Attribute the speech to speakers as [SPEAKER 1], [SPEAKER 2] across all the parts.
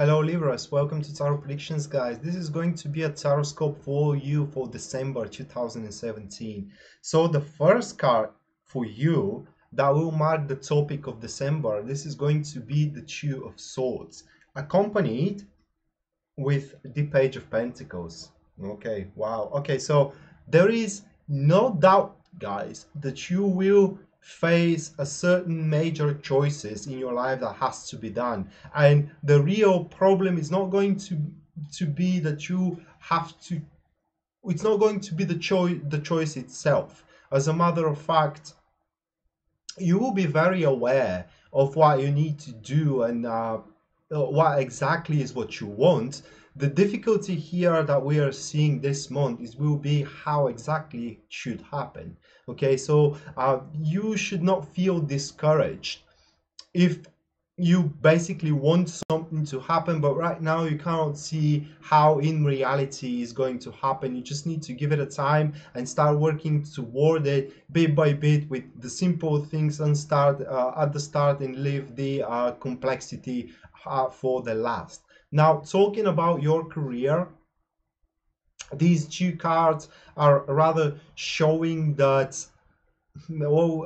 [SPEAKER 1] Hello Libras, welcome to Tarot Predictions guys. This is going to be a tarot scope for you for December 2017. So the first card for you that will mark the topic of December, this is going to be the Two of Swords, accompanied with the Page of Pentacles. Okay, wow. Okay, so there is no doubt, guys, that you will face a certain major choices in your life that has to be done, and the real problem is not going to be that you have to. It's not going to be the choice itself. As a matter of fact, you will be very aware of what you need to do and what exactly is what you want. The difficulty here that we are seeing this month is will be how exactly it should happen. Okay, so you should not feel discouraged if you basically want something to happen, but right now you cannot see how in reality is going to happen. You just need to give it a time and start working toward it bit by bit with the simple things, and start at the start and leave the complexity for the last. Now, talking about your career, these two cards are rather showing that well,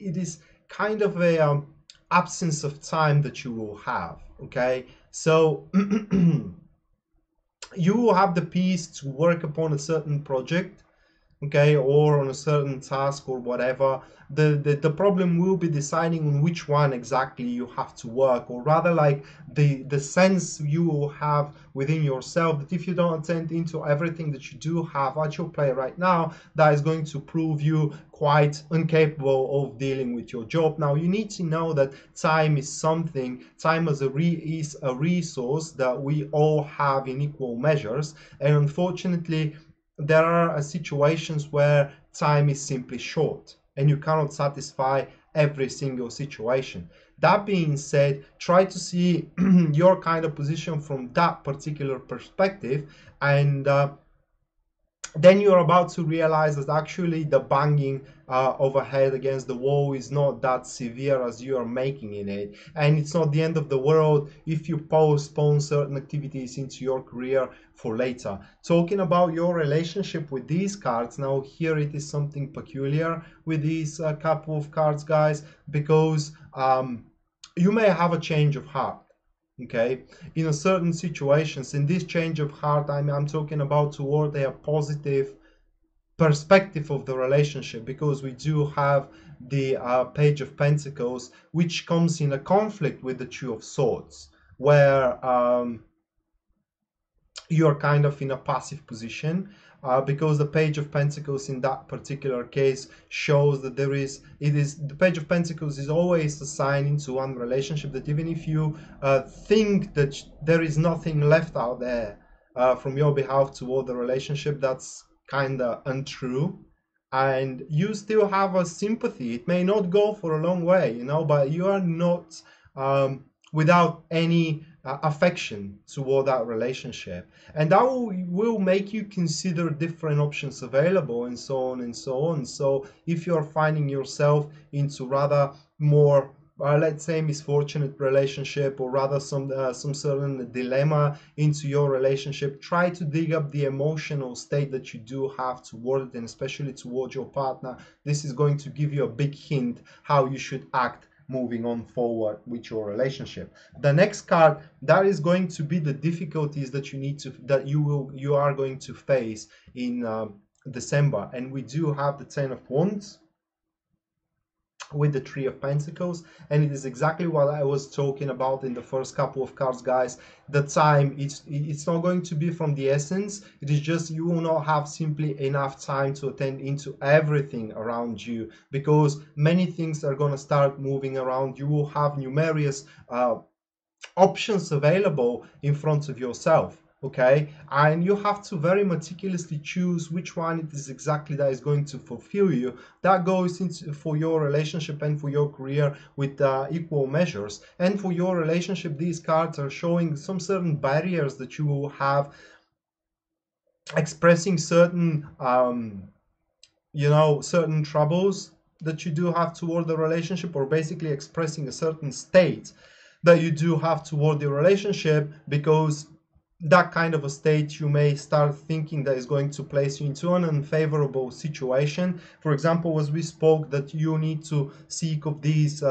[SPEAKER 1] it is kind of a absence of time that you will have. Okay, so you will have the peace to work upon a certain project, okay, or on a certain task or whatever. The problem will be deciding on which one exactly you have to work, or rather like the sense you will have within yourself that if you don't attend into everything that you do have at your play right now, that is going to prove you quite incapable of dealing with your job. Now you need to know that time is something, time is a resource that we all have in equal measures, and unfortunately there are situations where time is simply short and you cannot satisfy every single situation. That being said, try to see your kind of position from that particular perspective, and then you're about to realize that actually the banging overhead against the wall is not that severe as you are making in it, and it's not the end of the world if you postpone certain activities into your career for later. Talking about your relationship with these cards, now here it is something peculiar with these couple of cards, guys, because you may have a change of heart, okay, in a certain situations. In this change of heart, I'm talking about toward a positive perspective of the relationship, because we do have the Page of Pentacles, which comes in a conflict with the Two of Swords, where you're kind of in a passive position, because the Page of Pentacles in that particular case shows that the Page of Pentacles is always a sign into one relationship that even if you think that there is nothing left out there from your behalf toward the relationship, that's kind of untrue, and you still have a sympathy. It may not go for a long way, but you are not without any affection toward that relationship, and that will make you consider different options available, and so on and so on. So if you're finding yourself into rather more let's say misfortunate relationship, or rather some certain dilemma into your relationship, try to dig up the emotional state that you do have toward it, and especially toward your partner. This is going to give you a big hint how you should act moving on forward with your relationship. The next card, that is going to be the difficulties that you are going to face in December, and we do have the Ten of Wands with the Three of Pentacles, and it is exactly what I was talking about in the first couple of cards, guys. The time, it's not going to be from the essence. It is just you will not have simply enough time to attend into everything around you, because many things are going to start moving around. You will have numerous options available in front of yourself, okay, and you have to very meticulously choose which one it is exactly that is going to fulfill you. That goes into for your relationship and for your career with equal measures. And for your relationship, these cards are showing some certain barriers that you will have, expressing certain certain troubles that you do have toward the relationship, or basically expressing a certain state that you do have toward your relationship, because that kind of a state you may start thinking that is going to place you into an unfavorable situation. For example, as we spoke, that you need to seek of these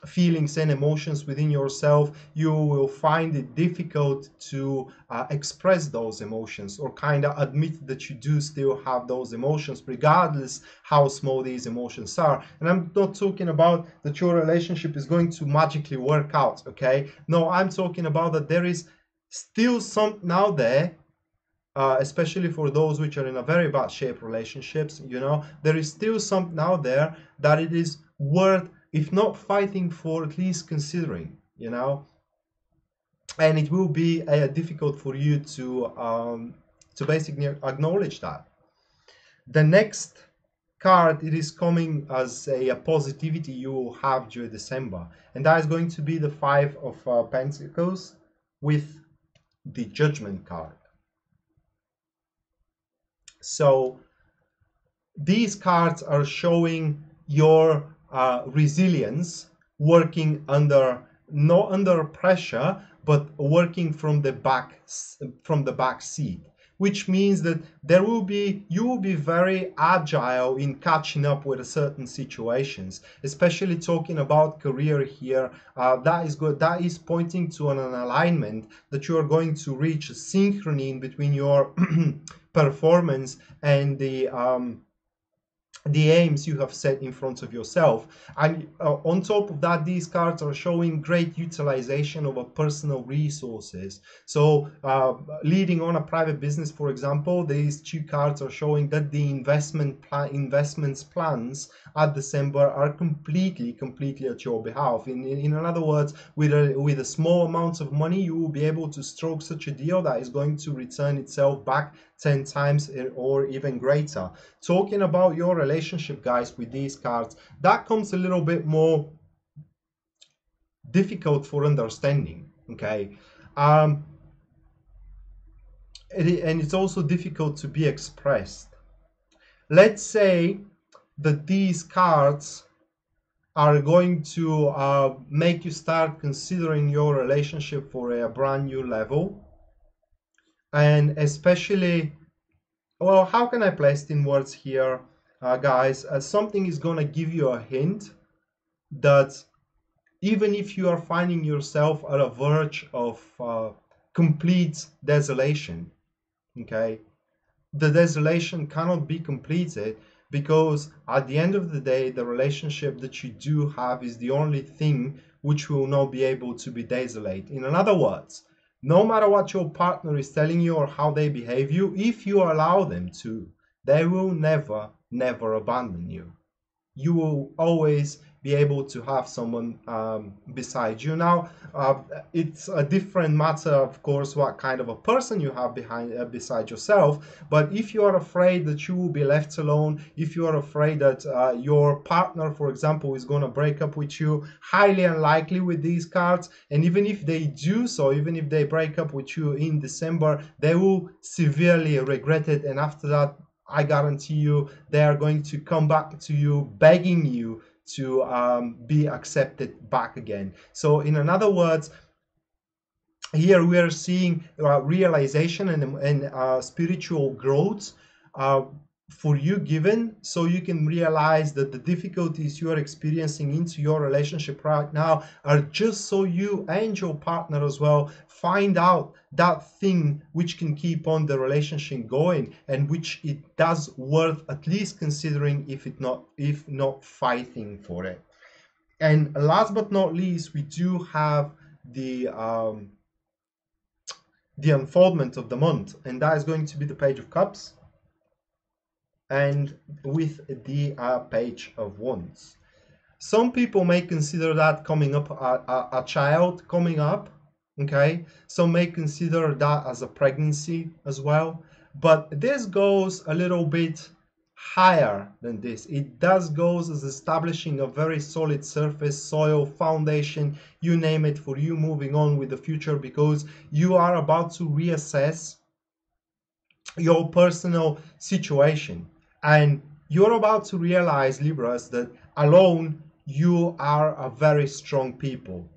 [SPEAKER 1] feelings and emotions within yourself, you will find it difficult to express those emotions, or kind of admit that you do still have those emotions, regardless how small these emotions are. And I'm not talking about that your relationship is going to magically work out, okay? No, I'm talking about that there is still something out there, especially for those which are in a very bad shape relationships, you know, there is still something out there that it is worth, if not fighting for, at least considering, you know. And it will be difficult for you to basically acknowledge that. The next card, it is coming as a positivity you will have during December, and that is going to be the Five of Pentacles with the Judgment card. So these cards are showing your resilience, working under, not under pressure, but working from the back seat, which means that you will be very agile in catching up with certain situations, especially talking about career here. That is good. That is pointing to an alignment that you are going to reach a synchrony in between your performance and the aims you have set in front of yourself. And on top of that, these cards are showing great utilization of personal resources. So leading on a private business, for example, these two cards are showing that the investments plans at December are completely at your behalf. In other words, with a small amount of money, you will be able to stroke such a deal that is going to return itself back 10 times or even greater. Talking about your relationship, guys, with these cards, that comes a little bit more difficult for understanding, okay? And it's also difficult to be expressed. Let's say that these cards are going to make you start considering your relationship for a brand new level. And especially, well, how can I place it in words here, guys? Something is going to give you a hint that even if you are finding yourself at a verge of complete desolation, okay, the desolation cannot be completed, because at the end of the day, the relationship that you do have is the only thing which will not be able to be desolate. In other words, no matter what your partner is telling you or how they behave you, if you allow them to, they will never abandon you. You will always be able to have someone beside you. Now, it's a different matter, of course, what kind of a person you have beside yourself. But if you are afraid that you will be left alone, if you are afraid that your partner, for example, is going to break up with you, highly unlikely with these cards. And even if they do so, even if they break up with you in December, they will severely regret it. And after that, I guarantee you, they are going to come back to you begging you to be accepted back again. So in other words, here we are seeing realization and spiritual growth for you given, so you can realize that the difficulties you are experiencing into your relationship right now are just so you and your partner as well find out that thing which can keep on the relationship going, and which it does worth at least considering, if not fighting for it. And last but not least, we do have the unfoldment of the month, and that is going to be the Page of Cups, and with the Page of Wands. Some people may consider that coming up a child coming up, okay? Some may consider that as a pregnancy as well, but this goes a little bit higher than this. It does goes as establishing a very solid surface, soil, foundation, you name it, for you moving on with the future, because you are about to reassess your personal situation. And you're about to realize, Libras, that alone you are a very strong people.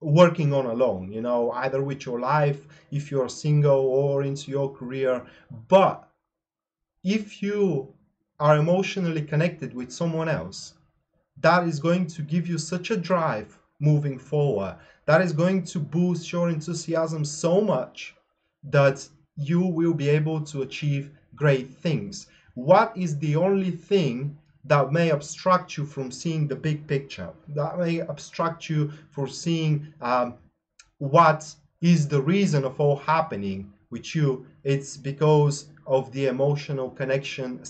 [SPEAKER 1] working on alone, you know, either with your life, if you're single, or into your career. But if you are emotionally connected with someone else, that is going to give you such a drive moving forward. That is going to boost your enthusiasm so much that you will be able to achieve great things. What is the only thing that may obstruct you from seeing the big picture? That may obstruct you from seeing what is the reason of all happening with you? It's because of the emotional connection.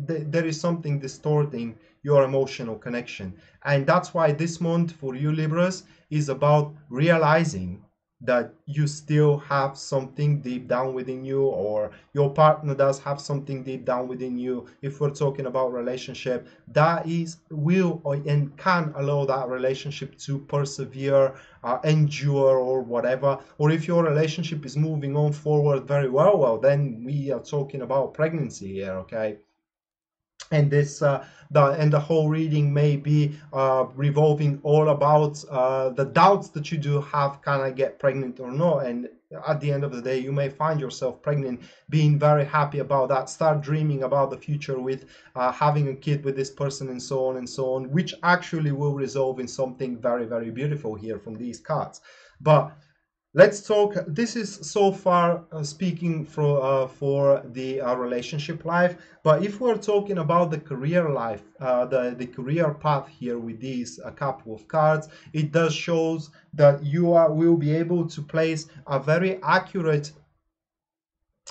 [SPEAKER 1] There is something distorting your emotional connection, and that's why this month for you Libras is about realizing that you still have something deep down within you, or your partner does have something deep down within you. If we're talking about relationship, that is will and can allow that relationship to persevere, endure, or whatever. Or if your relationship is moving on forward very well, then we are talking about pregnancy here, okay? And the whole reading may be revolving all about the doubts that you do have: can I get pregnant or not? And at the end of the day, you may find yourself pregnant, being very happy about that, start dreaming about the future with having a kid with this person, and so on and so on, which actually will resolve in something very, very beautiful here from these cards. But let's talk. This is so far speaking for the relationship life. But if we're talking about the career life, the career path here with these a couple of cards, it does shows that you will be able to place a very accurate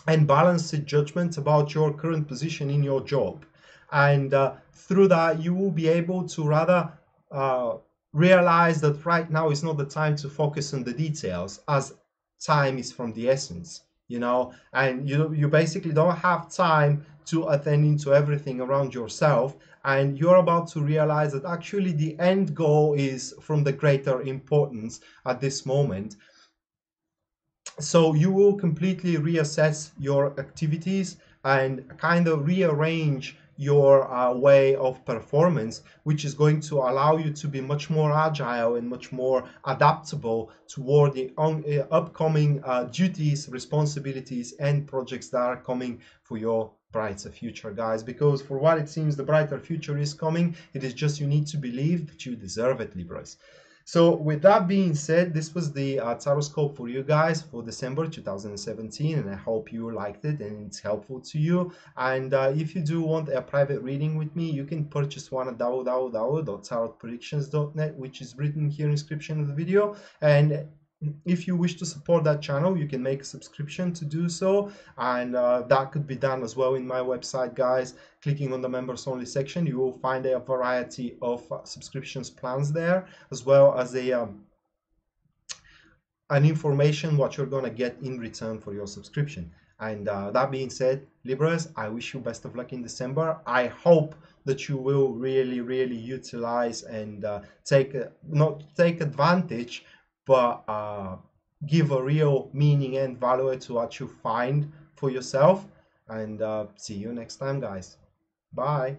[SPEAKER 1] and balanced judgment about your current position in your job, and through that you will be able to rather realize that right now is not the time to focus on the details, as time is from the essence, you know, and you basically don't have time to attend into everything around yourself, and you're about to realize that actually the end goal is from the greater importance at this moment. So you will completely reassess your activities and kind of rearrange your way of performance, which is going to allow you to be much more agile and much more adaptable toward the upcoming duties, responsibilities, and projects that are coming for your brighter future, guys. Because for what it seems, the brighter future is coming. It is just you need to believe that you deserve it, Libras. So with that being said, this was the Taroscope for you guys for December 2017, and I hope you liked it and it's helpful to you. And if you do want a private reading with me, you can purchase one at www.tarotpredictions.net, which is written here in the description of the video. And if you wish to support that channel, you can make a subscription to do so, and that could be done as well in my website, guys. Clicking on the members only section, you will find a variety of subscriptions plans there, as well as an information what you're gonna get in return for your subscription. And that being said, Libras, I wish you best of luck in December. I hope that you will really utilize and not take advantage, but give a real meaning and value to what you find for yourself. And see you next time, guys. Bye.